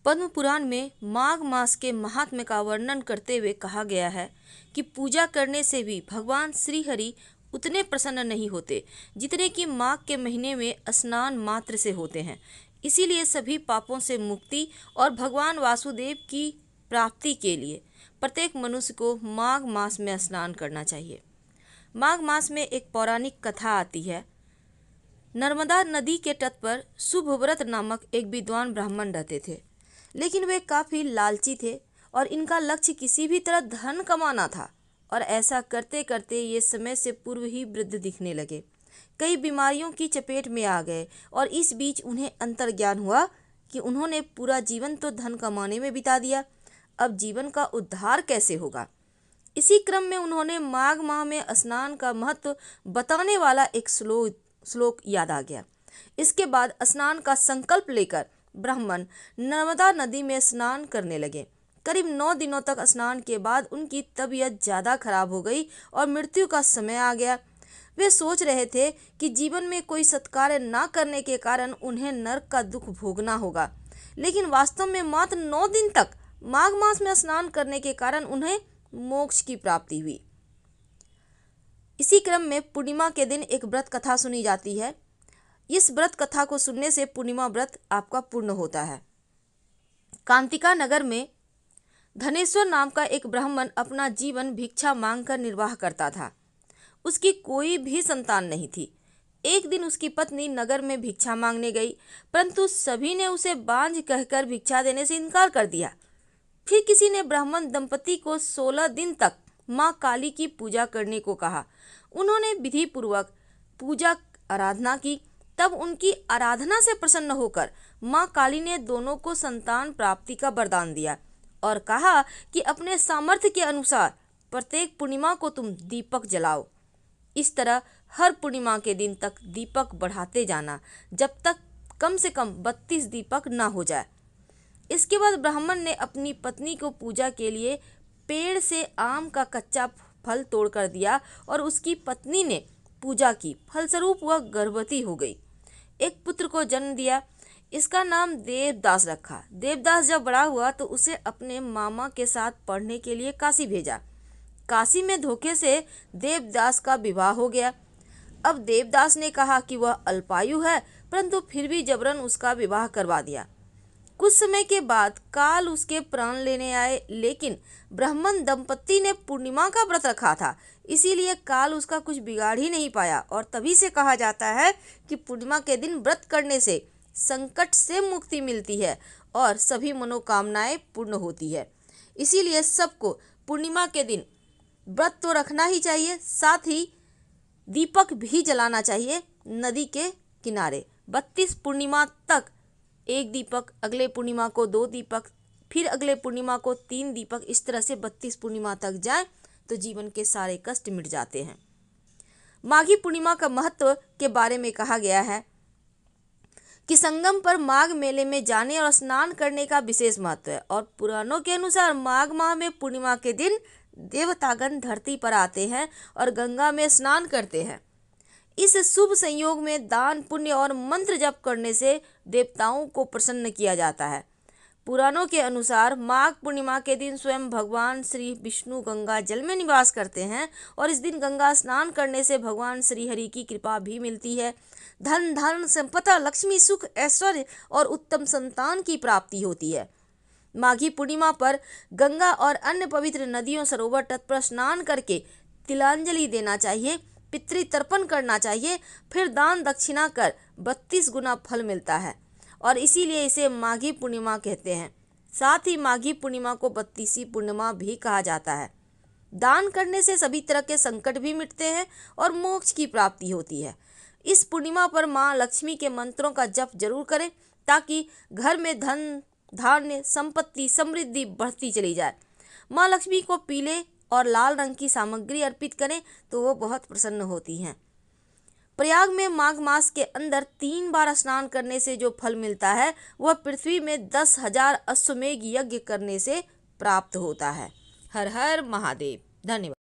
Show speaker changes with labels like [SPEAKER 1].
[SPEAKER 1] पद्म पुराण में माघ मास के महात्म्य का वर्णन करते हुए कहा गया है कि पूजा करने से भी भगवान श्री हरि उतने प्रसन्न नहीं होते जितने कि माघ के महीने में स्नान मात्र से होते हैं। इसीलिए सभी पापों से मुक्ति और भगवान वासुदेव की प्राप्ति के लिए प्रत्येक मनुष्य को माघ मास में स्नान करना चाहिए। माघ मास में एक पौराणिक कथा आती है। नर्मदा नदी के तट पर शुभव्रत नामक एक विद्वान ब्राह्मण रहते थे, लेकिन वे काफ़ी लालची थे और इनका लक्ष्य किसी भी तरह धन कमाना था। और ऐसा करते करते ये समय से पूर्व ही वृद्ध दिखने लगे, कई बीमारियों की चपेट में आ गए और इस बीच उन्हें अंतर्ज्ञान हुआ कि उन्होंने पूरा जीवन तो धन कमाने में बिता दिया, अब जीवन का उद्धार कैसे होगा। इसी क्रम में उन्होंने माघ माह में स्नान का महत्व बताने वाला एक श्लोक याद आ गया। इसके बाद स्नान का संकल्प लेकर ब्राह्मण नर्मदा नदी में स्नान करने लगे। करीब 9 दिनों तक स्नान के बाद उनकी तबीयत ज़्यादा खराब हो गई और मृत्यु का समय आ गया। वे सोच रहे थे कि जीवन में कोई सत्कार्य ना करने के कारण उन्हें नरक का दुख भोगना होगा, लेकिन वास्तव में मात्र 9 दिन तक माघ मास में स्नान करने के कारण उन्हें मोक्ष की प्राप्ति हुई। इसी क्रम में पूर्णिमा के दिन एक व्रत कथा सुनी जाती है। इस व्रत कथा को सुनने से पूर्णिमा व्रत आपका पूर्ण होता है। कांतिका नगर में धनेश्वर नाम का एक ब्राह्मण अपना जीवन भिक्षा मांगकर निर्वाह करता था। उसकी कोई भी संतान नहीं थी। एक दिन उसकी पत्नी नगर में भिक्षा मांगने गई, परंतु सभी ने उसे बांझ कहकर भिक्षा देने से इनकार कर दिया। फिर किसी ने ब्राह्मण दंपति को 16 दिन तक माँ काली की पूजा करने को कहा। उन्होंने विधि पूर्वक पूजा आराधना की। तब उनकी आराधना से प्रसन्न होकर माँ काली ने दोनों को संतान प्राप्ति का वरदान दिया और कहा कि अपने सामर्थ्य के अनुसार प्रत्येक पूर्णिमा को तुम दीपक जलाओ। इस तरह हर पूर्णिमा के दिन तक दीपक बढ़ाते जाना, जब तक कम से कम 32 दीपक ना हो जाए। इसके बाद ब्राह्मण ने अपनी पत्नी को पूजा के लिए पेड़ से आम का कच्चा फल तोड़कर दिया और उसकी पत्नी ने पूजा की। फलस्वरूप वह गर्भवती हो गई, एक पुत्र को जन्म दिया। इसका नाम देवदास रखा। देवदास जब बड़ा हुआ तो उसे अपने मामा के साथ पढ़ने के लिए काशी भेजा। काशी में धोखे से देवदास का विवाह हो गया। अब देवदास ने कहा कि वह अल्पायु है, परंतु फिर भी जबरन उसका विवाह करवा दिया। कुछ समय के बाद काल उसके प्राण लेने आए, लेकिन ब्राह्मण दंपति ने पूर्णिमा का व्रत रखा था, इसीलिए काल उसका कुछ बिगाड़ ही नहीं पाया। और तभी से कहा जाता है कि पूर्णिमा के दिन व्रत करने से संकट से मुक्ति मिलती है और सभी मनोकामनाएं पूर्ण होती है। इसीलिए सबको पूर्णिमा के दिन व्रत तो रखना ही चाहिए, साथ ही दीपक भी जलाना चाहिए नदी के किनारे। 32 पूर्णिमा तक 1 दीपक, अगले पूर्णिमा को 2 दीपक, फिर अगले पूर्णिमा को 3 दीपक, इस तरह से 32 पूर्णिमा तक जाए तो जीवन के सारे कष्ट मिट जाते हैं। माघी पूर्णिमा का महत्व के बारे में कहा गया है कि संगम पर माघ मेले में जाने और स्नान करने का विशेष महत्व है। और पुराणों के अनुसार माघ माह में पूर्णिमा के दिन देवतागण धरती पर आते हैं और गंगा में स्नान करते हैं। इस शुभ संयोग में दान, पुण्य और मंत्र जप करने से देवताओं को प्रसन्न किया जाता है। पुराणों के अनुसार माघ पूर्णिमा के दिन स्वयं भगवान श्री विष्णु गंगा जल में निवास करते हैं और इस दिन गंगा स्नान करने से भगवान श्री हरि की कृपा भी मिलती है। धन, धारण, संपदा, लक्ष्मी, सुख, ऐश्वर्य और उत्तम संतान की प्राप्ति होती है। माघी पूर्णिमा पर गंगा और अन्य पवित्र नदियों, सरोवर तट पर स्नान करके तिलांजलि देना चाहिए, पितृ तर्पण करना चाहिए, फिर दान दक्षिणा कर 32 गुना फल मिलता है और इसीलिए इसे माघी पूर्णिमा कहते हैं। साथ ही माघी पूर्णिमा को 32वीं पूर्णिमा भी कहा जाता है। दान करने से सभी तरह के संकट भी मिटते हैं और मोक्ष की प्राप्ति होती है। इस पूर्णिमा पर माँ लक्ष्मी के मंत्रों का जप जरूर करें ताकि घर में धन, धान्य, संपत्ति, समृद्धि बढ़ती चली जाए। माँ लक्ष्मी को पीले और लाल रंग की सामग्री अर्पित करें तो वो बहुत प्रसन्न होती हैं। प्रयाग में माघ मास के अंदर 3 बार स्नान करने से जो फल मिलता है वह पृथ्वी में 10,000 अश्वमेध यज्ञ करने से प्राप्त होता है। हर हर महादेव। धन्यवाद।